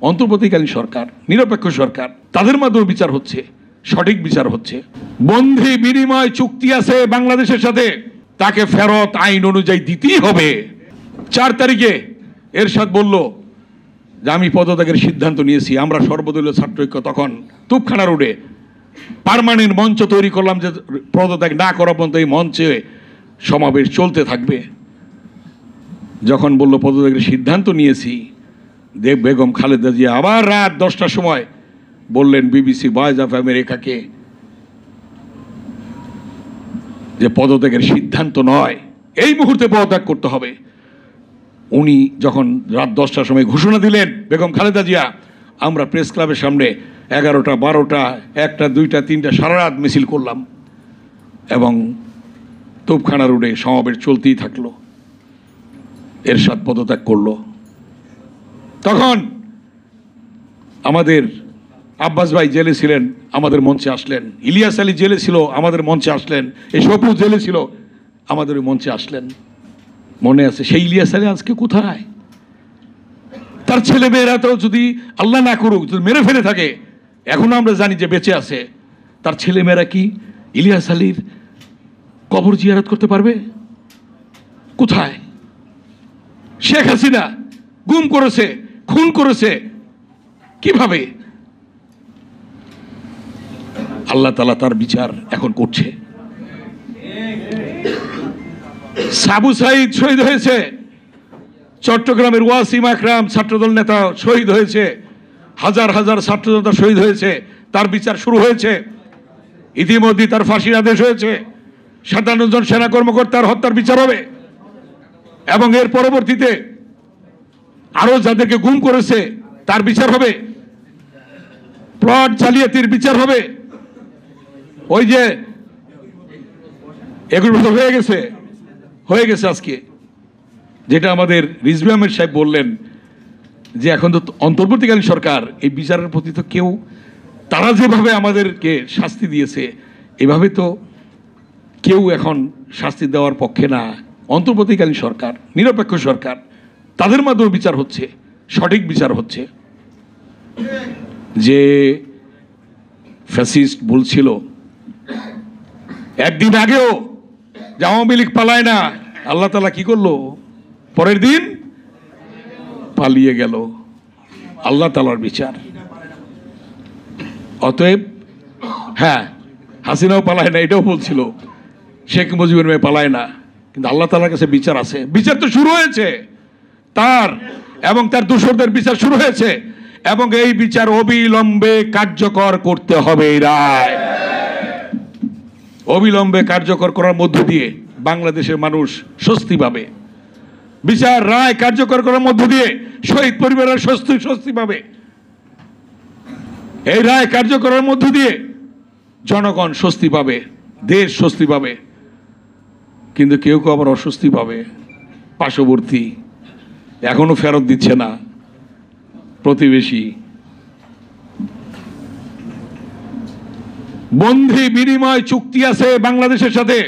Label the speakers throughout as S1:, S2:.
S1: অন্তর্বর্তীকালীন সরকার, নিরপেক্ষ সরকার, তাদের মাধ্যমে বিচার হচ্ছে, সঠিক বিচার হচ্ছে। বন্ধি বিনিময় চুক্তি আছে বাংলাদেশের সাথে, তাকে ফেরত আইন অনুযায়ী দিতেই হবে। 4 তারিখে এরশাদ বলল যে আমি পদত্যাগের সিদ্ধান্ত নিয়েছি। আমরা সর্বদলীয় ছাত্র ঐক্য তখন তুপখানা রোডে পার্মানেন্ট মঞ্চ তৈরি করলাম যে পদত্যাগ না করা পর্যন্ত এই মঞ্চে সমাবেশ চলতে থাকবে। যখন বলল পদত্যাগের সিদ্ধান্ত নিয়েছি, বেগম খালেদা জিয়া আবার রাত 10টার সময় বললেন BBC ভয়েস অফ আমেরিকাকে যে পদত্যাগের সিদ্ধান্ত নয়, এই মুহূর্তে পদত্যাগ করতে হবে। উনি যখন রাত 10টার সময় ঘোষণা দিলেন বেগম খালেদা জিয়া, আমরা প্রেস ক্লাবের সামনে 11টা 12টা 1টা 2টা 3টা সারা রাত মিছিল করলাম এবং তোপখানা রোডে সমাবেশ চলতেই থাকলো। এরশাদ পদত্যাগ করলো। তখন আমাদের আব্বাস ভাই জেলে ছিলেন, আমাদের মঞ্চে আসলেন। ইলিয়াস আলী জেলে ছিল, আমাদের মঞ্চে আসলেন। এই সপু জেলে ছিল, আমাদের ওই মঞ্চে আসলেন। মনে আছে সেই ইলিয়াস আলী আজকে কোথায়? তার ছেলে মেয়েরা তো যদি আল্লাহ না করুক যদি মেরে ফেলে থাকে, এখনো আমরা জানি যে বেঁচে আছে, তার ছেলে মেয়েরা কি ইলিয়াস আলীর কবর জিয়ারত করতে পারবে? কোথায়? শেখ হাসিনা গুম করেছে, খুন করেছে, কিভাবে? আল্লাহ তাআলা তার বিচার এখন করছে। সাবু সাইদ শহীদ হয়েছে, চট্টগ্রামের ওয়াসিম আকরাম ছাত্রদল নেতা শহীদ হয়েছে, হাজার হাজার ছাত্র জনতা শহীদ হয়েছে, তার বিচার শুরু হয়েছে। ইতিমধ্যে তার ফাঁসির আদেশ হয়েছে। 57 জন সেনা কর্মকর্তার হত্যার বিচার হবে এবং এর পরবর্তীতে আরো যাদেরকে গুম করেছে তার বিচার হবে। প্লট জালিয়াতির বিচার হবে। ওই যে এগুলো হয়ে গেছে আজকে, যেটা আমাদের রিজভী আহমেদ সাহেব বললেন যে এখন তো অন্তর্বর্তীকালীন সরকার, এই বিচারের প্রতি তো কেউ, তারা যেভাবে আমাদেরকে শাস্তি দিয়েছে এভাবে তো কেউ এখন শাস্তি দেওয়ার পক্ষে না। অন্তর্বর্তীকালীন সরকার, নিরপেক্ষ সরকার, তাদের মাধ্যমে বিচার হচ্ছে, সঠিক বিচার হচ্ছে। যে ফ্যাসিস্ট বলছিল একদিন আগেও যে আওয়ামী লীগ পালায় না, আল্লাহ তাআলা কি করলো? পরের দিন পালিয়ে গেল। আল্লাহ তাআলার বিচার। অতএব হ্যাঁ, হাসিনাও পালায় না, এটাও বলছিল শেখ মুজিবুর মেয়ে পালায় না, কিন্তু আল্লাহ তাআলার কাছে বিচার আছে। বিচার তো শুরু হয়েছে তার এবং তার দোসরদের বিচার শুরু হয়েছে এবং এই বিচার অবিলম্বে কার্যকর করতে হবে। এই রায় অবিলম্বে কার্যকর করার মধ্য দিয়ে বাংলাদেশের মানুষ স্বস্তি পাবে। বিচার রায় কার্যকর করার মধ্য দিয়ে শহীদ পরিবারের স্বস্তি পাবে। এই রায় কার্যকরের মধ্য দিয়ে জনগণ স্বস্তি পাবে, দেশ স্বস্তি পাবে। কিন্তু কেউ কেউ আবার অস্বস্তি পাবে। পার্শ্ববর্তী এখনো ফেরত দিচ্ছে না, প্রতিবেশী। বন্ধি বিনিময় চুক্তি আছে বাংলাদেশের সাথে,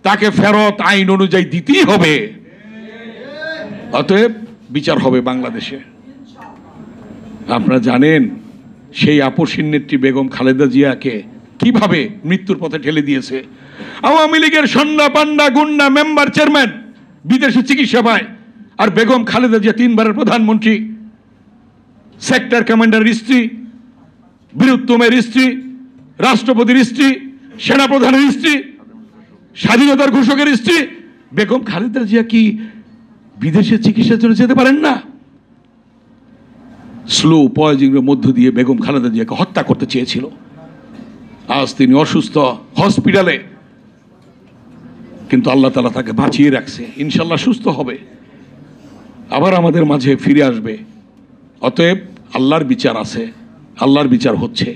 S1: তাকে ফেরত আইন অনুযায়ী দিতেই হবে। অতএব বিচার হবে বাংলাদেশে। আপনারা জানেন সেই আপসীন নেত্রী বেগম খালেদা জিয়াকে কিভাবে মৃত্যুর পথে ঠেলে দিয়েছে। আওয়ামী লীগের সন্না পান্ডা গুন্ডা মেম্বার চেয়ারম্যান বিদেশে চিকিৎসা পায়, আর বেগম খালেদা জিয়া 3 বারের প্রধানমন্ত্রী, সেক্টর কমান্ডারের স্ত্রী, বীরুত্তমের স্ত্রী, রাষ্ট্রপতির স্ত্রী, সেনাপ্রধানের স্ত্রী, স্বাধীনতার ঘোষকের স্ত্রী। বেগম খালেদা জিয়া কি বিদেশে চিকিৎসার জন্য যেতে পারেন না? স্লো পয়জনিংয়ের মধ্য দিয়ে বেগম খালেদা জিয়াকে হত্যা করতে চেয়েছিল। আজ তিনি অসুস্থ হসপিটালে, কিন্তু আল্লাহ তাআলা তাকে বাঁচিয়ে রাখছে। ইনশাল্লাহ সুস্থ হবে, আবার আমাদের মাঝে ফিরে আসবে। অতএব আল্লাহর বিচার আছে, আল্লাহর বিচার হচ্ছে।